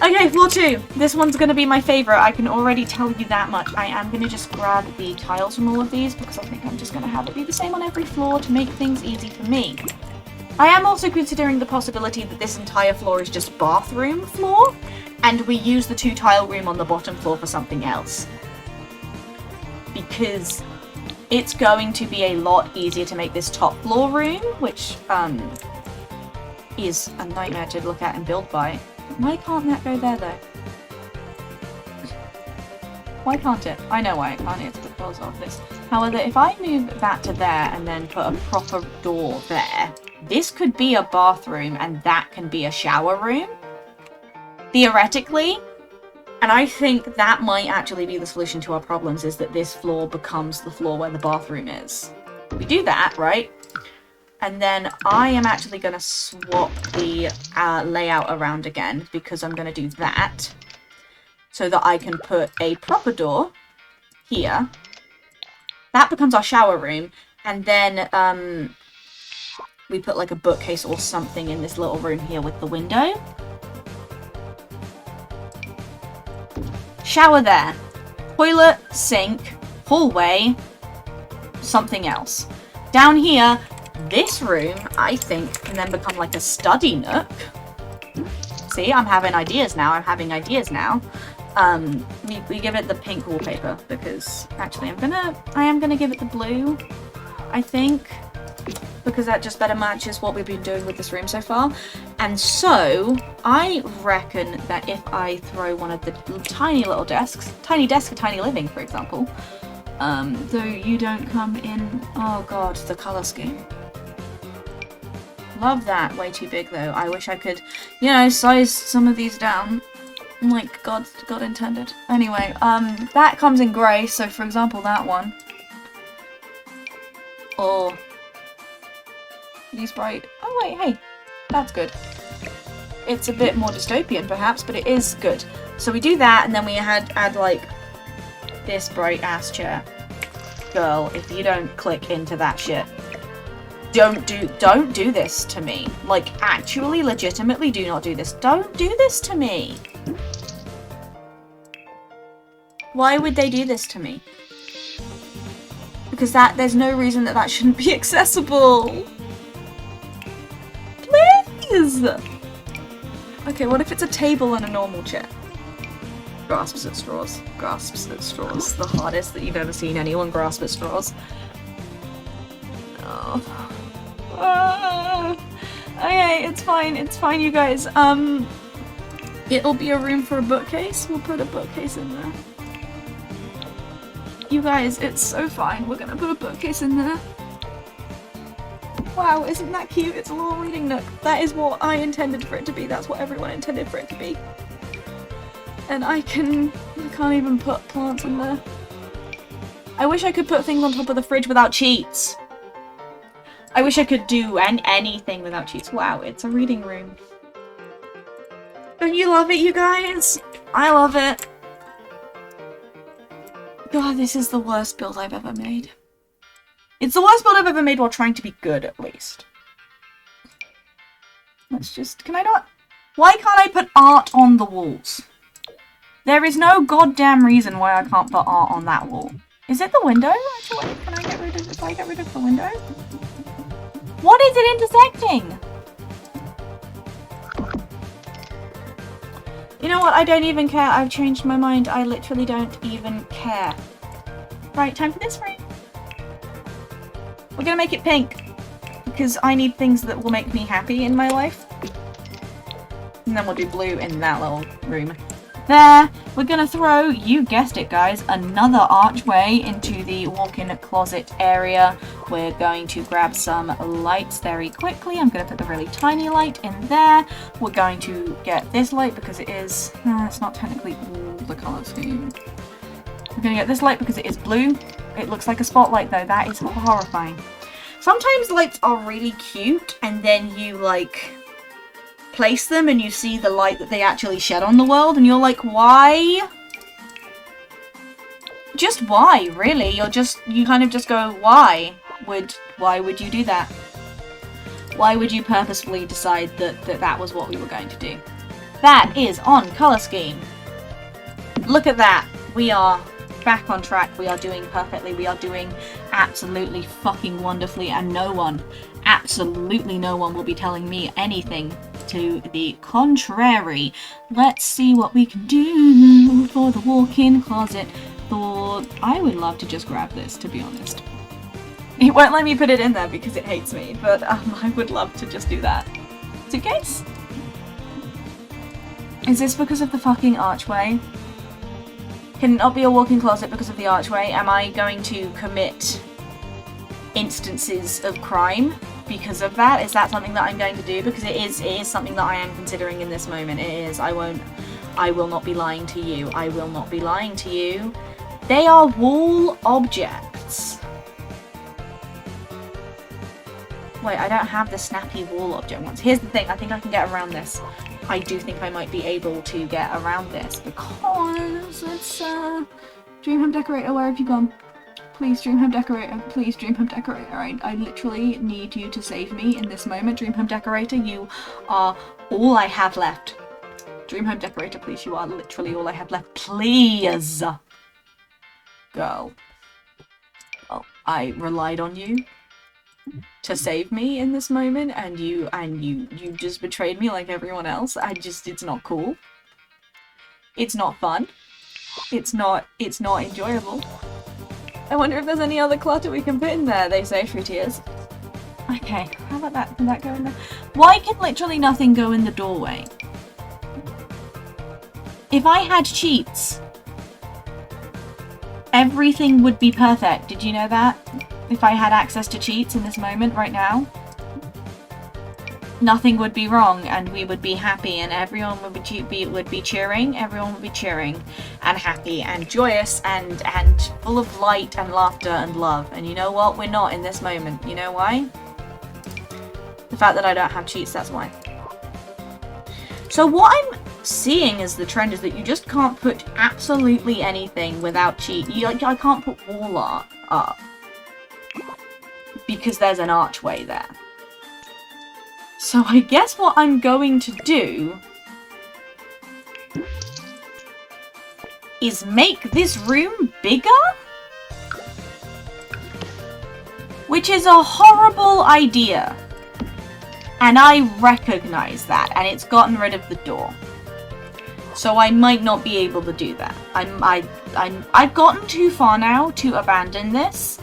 Okay, floor 2. This one's going to be my favourite. I can already tell you that much. I am going to just grab the tiles from all of these because I think I'm just going to have it be the same on every floor to make things easy for me. I am also considering the possibility that this entire floor is just bathroom floor, and we use the 2-tile room on the bottom floor for something else. Because it's going to be a lot easier to make this top floor room, which is a nightmare to look at and build by. Why can't that go there, though? Why can't it? I know why it can't. It's because of this. However, if I move that to there and then put a proper door there, this could be a bathroom and that can be a shower room. Theoretically. And I think that might actually be the solution to our problems, is that this floor becomes the floor where the bathroom is. We do that, right? And then I am actually going to swap the layout around again, because I'm going to do that so that I can put a proper door here. That becomes our shower room. And then we put like a bookcase or something in this little room here with the window. Shower there. Toilet, sink, hallway, something else. Down here, this room, I think, can then become like a study nook. See, I'm having ideas now. We give it the pink wallpaper because actually I am gonna give it the blue, I think, because that just better matches what we've been doing with this room so far. And so I reckon that if I throw one of the tiny little desks, tiny desk for tiny living, for example, though you don't come in, oh god, the color scheme. Love that. Way too big though. I wish I could, you know, size some of these down like God intended. Anyway, that comes in grey, so for example that one. Or use bright. Oh wait, hey, that's good. It's a bit more dystopian perhaps, but it is good. So we do that, and then we add like this bright ass chair. Girl, if you don't click into that shit. Don't do this to me. Like, actually, legitimately, do not do this. Don't do this to me. Why would they do this to me? Because there's no reason that shouldn't be accessible. Please! Okay, what if it's a table and a normal chair? Grasps at straws. Grasps at straws. The hardest that you've ever seen anyone grasp at straws. Oh. Okay, it's fine, you guys. It'll be a room for a bookcase. We'll put a bookcase in there. You guys, it's so fine. We're gonna put a bookcase in there. Wow, isn't that cute? It's a little reading nook. That is what I intended for it to be. That's what everyone intended for it to be. And I can't even put plants in there. I wish I could put things on top of the fridge without cheats. I wish I could do anything without cheats. Wow, it's a reading room. Don't you love it, you guys? I love it. God, this is the worst build I've ever made. It's the worst build I've ever made while trying to be good, at least. Let's just... Can I not... Why can't I put art on the walls? There is no goddamn reason why I can't put art on that wall. Is it the window? Actually, can I get rid of... If I get rid of the window? What is it intersecting? You know what? I don't even care. I've changed my mind. I literally don't even care. Right, time for this room. We're gonna make it pink. Because I need things that will make me happy in my life. And then we'll do blue in that little room. There, we're gonna throw, you guessed it guys, another archway into the walk-in closet area. We're going to grab some lights very quickly. I'm gonna put the really tiny light in there. We're going to get this light because it is, it's not technically the colour scheme. We're gonna get this light because it is blue. It looks like a spotlight though, that is horrifying. Sometimes lights are really cute and then you like place them and you see the light that they actually shed on the world and you're like, why? Just why, really? You kind of just go, why would you do that? Why would you purposefully decide that was what we were going to do? That is on colour scheme. Look at that. We are back on track. We are doing perfectly. We are doing absolutely fucking wonderfully and absolutely no one will be telling me anything to the contrary. Let's see what we can do for the walk-in closet. Thought I would love to just grab this, to be honest. It won't let me put it in there because it hates me, but I would love to just do that. Suitcase? Is this because of the fucking archway? Can it not be a walk-in closet because of the archway? Am I going to commit instances of crime because of that? Is that something that I'm going to do? Because it is something that I am considering in this moment. It is. I will not be lying to you. I will not be lying to you. They are wall objects. Wait, I don't have the snappy wall object ones. Here's the thing, I think I can get around this. I do think I might be able to get around this because it's Dream Home Decorator, where have you gone? Please, Dream Home Decorator. Please, Dream Home Decorator. I literally need you to save me in this moment. Dream Home Decorator, you are all I have left. Dream Home Decorator, please, you are literally all I have left. Please! Girl. Well, I relied on you to save me in this moment, and you just betrayed me like everyone else. It's not cool. It's not fun. It's not enjoyable. I wonder if there's any other clutter we can put in there. They say through tears. Okay, how about that? Can that go in there? Why can literally nothing go in the doorway? If I had cheats, everything would be perfect. Did you know that? If I had access to cheats in this moment right now, nothing would be wrong and we would be happy and everyone would be cheering. Everyone would be cheering and happy and joyous and full of light and laughter and love. And you know what? We're not in this moment. You know why? The fact that I don't have cheats, that's why. So what I'm seeing as the trend is that you just can't put absolutely anything without cheat. I can't put wall art up because there's an archway there. So I guess what I'm going to do is make this room bigger? Which is a horrible idea. And I recognize that, and it's gotten rid of the door. So I might not be able to do that. I've gotten too far now to abandon this.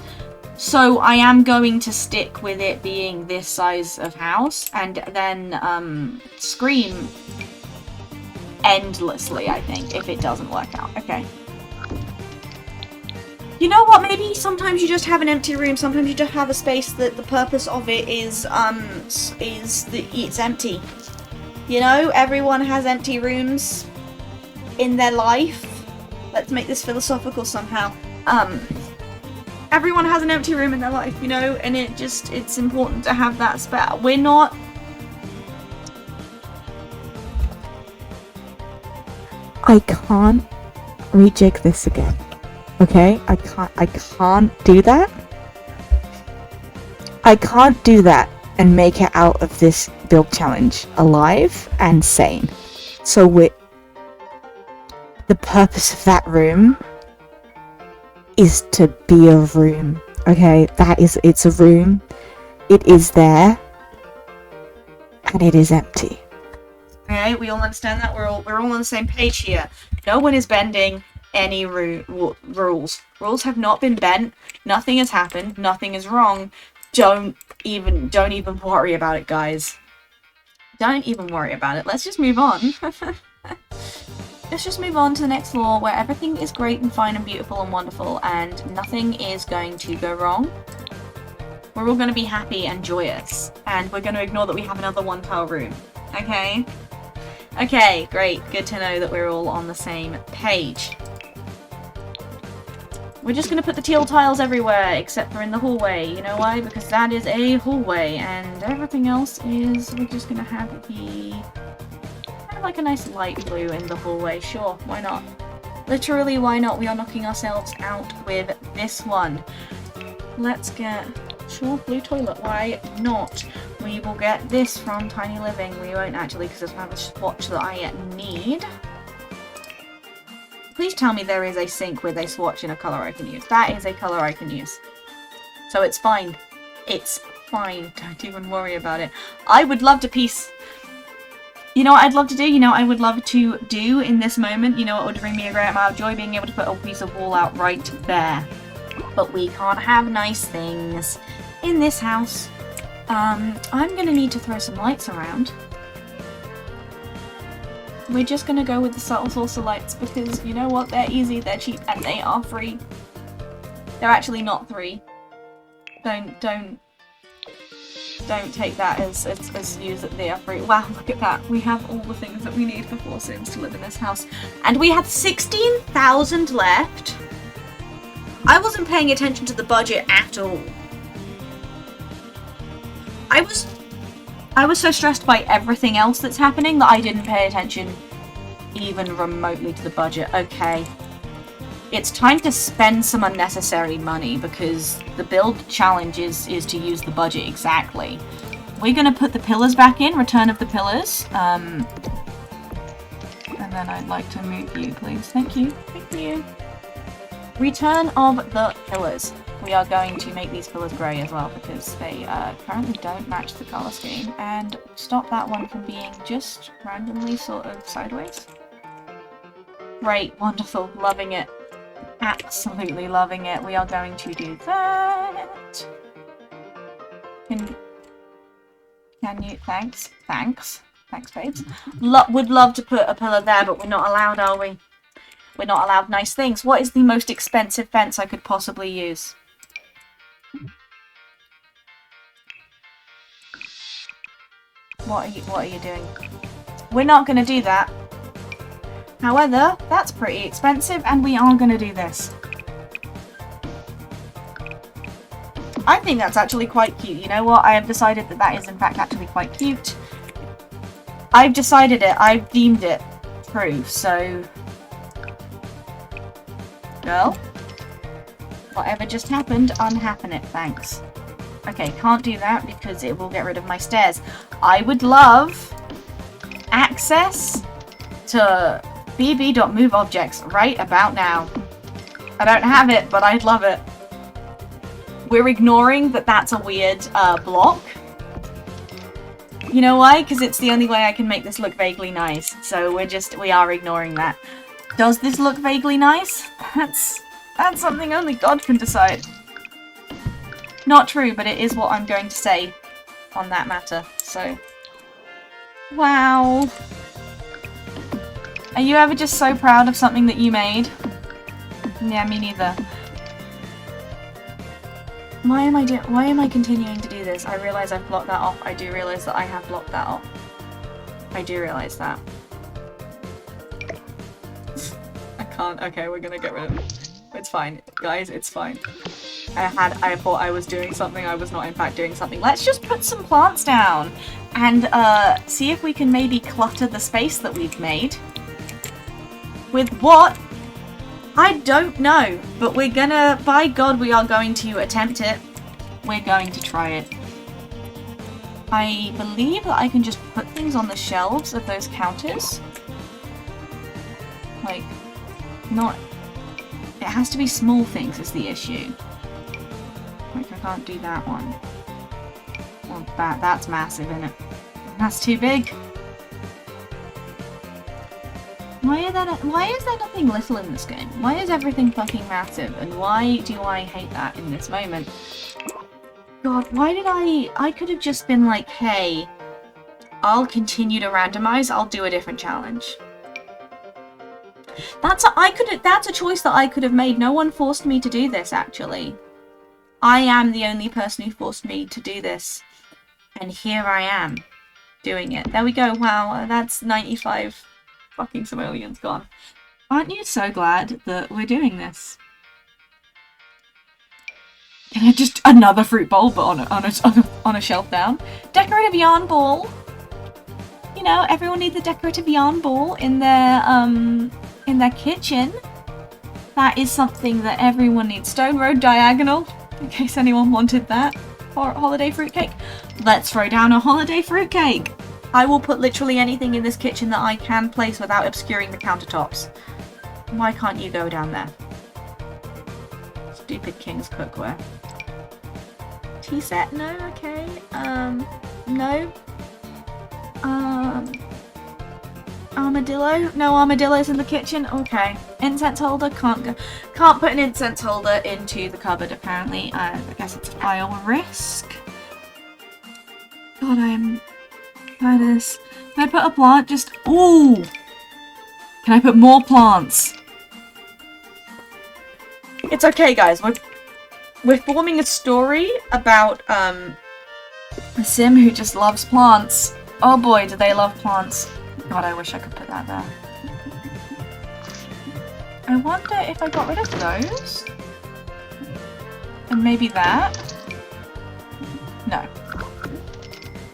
So I am going to stick with it being this size of house and then scream endlessly, I think, if it doesn't work out. Okay. You know what, maybe sometimes you just have an empty room, sometimes you just have a space that the purpose of it is that it's empty. You know, everyone has empty rooms in their life. Let's make this philosophical somehow. Everyone has an empty room in their life, you know, and it's important to have that spare. We're not... I can't rejig this again. Okay? I can't do that. I can't do that and make it out of this build challenge alive and sane. So the purpose of that room is to be a room. Okay? It's a room. It is there. And it is empty. Okay, we all understand that. We're all on the same page here. No one is bending any rules. Rules have not been bent. Nothing has happened. Nothing is wrong. Don't even worry about it, guys. Don't even worry about it. Let's just move on. Let's just move on to the next floor where everything is great and fine and beautiful and wonderful and nothing is going to go wrong. We're all going to be happy and joyous. And we're going to ignore that we have another one-tile room. Okay? Okay, great. Good to know that we're all on the same page. We're just going to put the teal tiles everywhere, except for in the hallway. You know why? Because that is a hallway, and everything else is... We're just going to have it be... kind of like a nice light blue in the hallway. Sure, why not? Literally, why not? We are knocking ourselves out with this one. Let's get... Sure, blue toilet, why not? We will get this from Tiny Living. We won't actually, because it's not a swatch that I need. Please tell me there is a sink with a swatch in a colour I can use. That is a colour I can use. So it's fine. It's fine. Don't even worry about it. I would love to piece... You know what I'd love to do? You know what I would love to do in this moment? You know what would bring me a great amount of joy? Being able to put a piece of wall out right there. But we can't have nice things in this house. I'm going to need to throw some lights around. We're just going to go with the subtle saucer lights because, you know what, they're easy, they're cheap, and they are free. They're actually not free. Don't take that as news that they are free. Wow, look at that. We have all the things that we need for 4 Sims to live in this house. And we have 16,000 left. I wasn't paying attention to the budget at all. I was so stressed by everything else that's happening that I didn't pay attention even remotely to the budget. Okay. It's time to spend some unnecessary money because the build challenge is to use the budget exactly. We're going to put the pillars back in, Return of the Pillars. And then I'd like to move you, please. Thank you. Thank you. Return of the Pillars. We are going to make these pillars grey as well because they currently don't match the colour scheme. And stop that one from being just randomly sort of sideways. Great, wonderful, loving it. Absolutely loving it. We are going to do that. Can you? Thanks. Thanks, babes. Would love to put a pillar there, but we're not allowed, are we? We're not allowed nice things. What is the most expensive fence I could possibly use? What are you doing? We're not going to do that. However, that's pretty expensive, and we are going to do this. I think that's actually quite cute. You know what? I have decided that that is, in fact, actually quite cute. I've decided it. I've deemed it true, so... Girl? Whatever just happened, unhappen it, thanks. Okay, can't do that because it will get rid of my stairs. I would love access to bb.move objects right about now. I don't have it, but I'd love it. We're ignoring that that's a weird block. You know why? Because it's the only way I can make this look vaguely nice. So we are ignoring that. Does this look vaguely nice? That's something only God can decide. Not true, but it is what I'm going to say on that matter, so. Wow. Are you ever just so proud of something that you made? Yeah, me neither. Why am I continuing to do this? I realise I've blocked that off. I do realise that I have blocked that off. I do realise that. I can't. Okay, we're gonna get rid of it. It's fine. Guys, it's fine. I thought I was doing something. I was not in fact doing something. Let's just put some plants down and see if we can maybe clutter the space that we've made. With what? I don't know, but we're gonna, by God, we are going to attempt it. We're going to try it. I believe that I can just put things on the shelves of those counters. Like, not... It has to be small things is the issue. Like, I can't do that one. Well, that's massive, isn't it? That's too big. Why is there nothing little in this game? Why is everything fucking massive? And why do I hate that in this moment? God, why did I could have just been like, hey, I'll continue to randomize, I'll do a different challenge. That's a choice that I could have made. No one forced me to do this, actually. I am the only person who forced me to do this. And here I am, doing it. There we go, wow, that's 95 fucking simoleons gone. Aren't you so glad that we're doing this? Can I just another fruit bowl, but on a shelf down? Decorative yarn ball. You know, everyone needs a decorative yarn ball in their kitchen. That is something that everyone needs. Stone Road diagonal, in case anyone wanted that. Or holiday fruitcake. Let's throw down a holiday fruitcake. I will put literally anything in this kitchen that I can place without obscuring the countertops. Why can't you go down there? Stupid King's cookware. Tea set? No, okay. No. Armadillo? No armadillos in the kitchen? Okay. Incense holder? Can't put an incense holder into the cupboard, apparently. I guess it's a file risk. God, I'm... Try this. Can I put a plant? Just... Ooh! Can I put more plants? It's okay, guys. We're forming a story about, a sim who just loves plants. Oh boy, do they love plants. God, I wish I could put that there. I wonder if I got rid of those? And maybe that? No.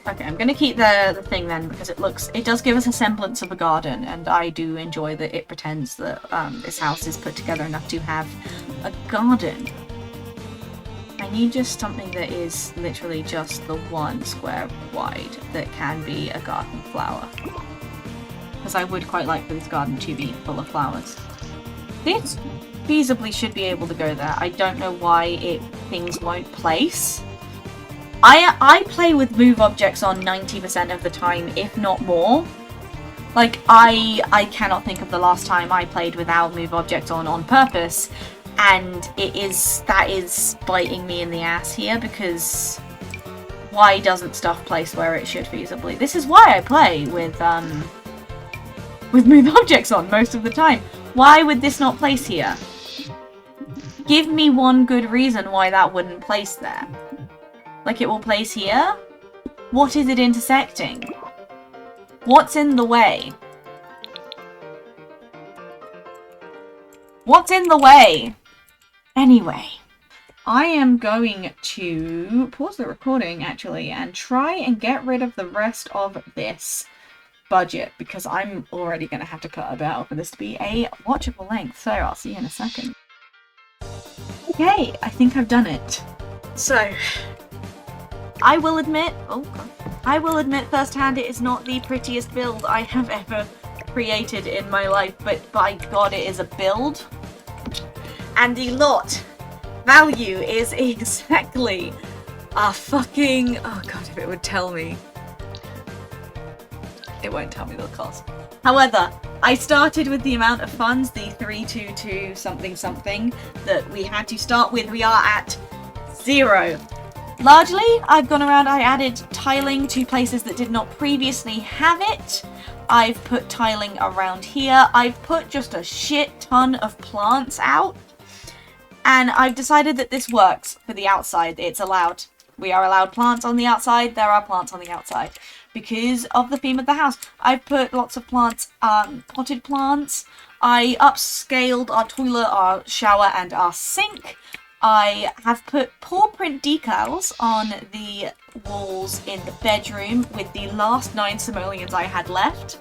Okay, I'm gonna keep the thing then, because it does give us a semblance of a garden, and I do enjoy that it pretends that this house is put together enough to have a garden. I need just something that is literally just the 1 square wide that can be a garden flower. Because I would quite like for this garden to be full of flowers. This feasibly should be able to go there. I don't know why things won't place. I play with move objects on 90% of the time, if not more. Like, I cannot think of the last time I played without move objects on purpose, and that is biting me in the ass here, because why doesn't stuff place where it should feasibly? This is why I play with move objects on most of the time. Why would this not place here? Give me one good reason why that wouldn't place there. Like, it will place here? What is it intersecting? What's in the way? What's in the way? Anyway, I am going to pause the recording, actually, and try and get rid of the rest of this budget, because I'm already going to have to cut a bit out for this to be a watchable length, so I'll see you in a second. Okay, I think I've done it. So... I will admit firsthand it is not the prettiest build I have ever created in my life, but by God it is a build. And the lot value is exactly a fucking... Oh God, if it would tell me. It won't tell me the cost. However, I started with the amount of funds, the 322 something something, that we had to start with. We are at 0. Largely, I've gone around, I added tiling to places that did not previously have it. I've put tiling around here. I've put just a shit ton of plants out. And I've decided that this works for the outside. It's allowed. We are allowed plants on the outside. There are plants on the outside. Because of the theme of the house, I've put lots of plants, potted plants. I upscaled our toilet, our shower, and our sink. I have put paw print decals on the walls in the bedroom with the last 9 simoleons I had left.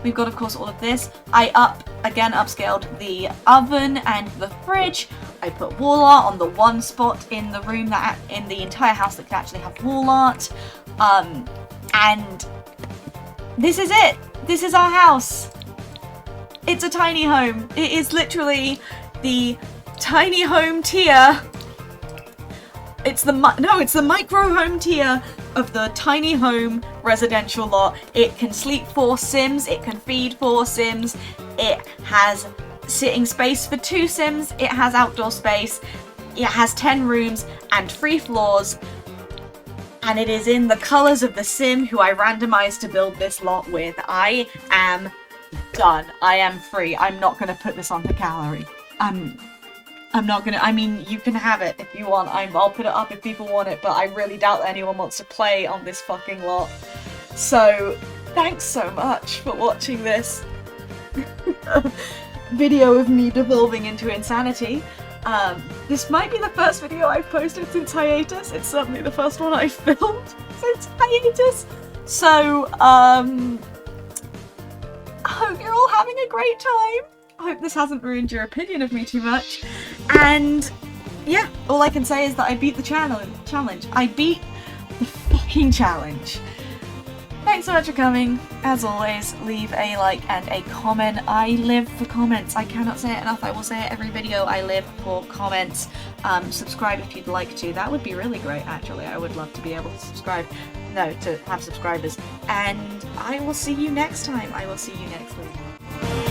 We've got, of course, all of this. I upscaled the oven and the fridge. I put wall art on the one spot in the room that in the entire house that could actually have wall art. And this is it. This is our house. It's a tiny home. It is literally the tiny home tier. It's the micro home tier of the tiny home residential lot. It can sleep 4 Sims. It can feed 4 Sims. It has sitting space for 2 Sims. It has outdoor space. It has 10 rooms and 3 floors. And it is in the colours of the Sim who I randomised to build this lot with. I am done. I am free. I'm not going to put this on the gallery. I'm not gonna, I mean, you can have it if you want. I'll put it up if people want it, but I really doubt that anyone wants to play on this fucking lot. So, thanks so much for watching this video of me devolving into insanity. This might be the first video I've posted since hiatus. It's certainly the first one I've filmed since hiatus. So, I hope you're all having a great time. I hope this hasn't ruined your opinion of me too much. And yeah, all I can say is that I beat the challenge. I beat the fucking challenge. Thanks so much for coming. As always, leave a like and a comment. I live for comments. I cannot say it enough. I will say it every video. I live for comments. Subscribe if you'd like to. That would be really great, actually. I would love to be able to subscribe. No, to have subscribers. And I will see you next time. I will see you next week.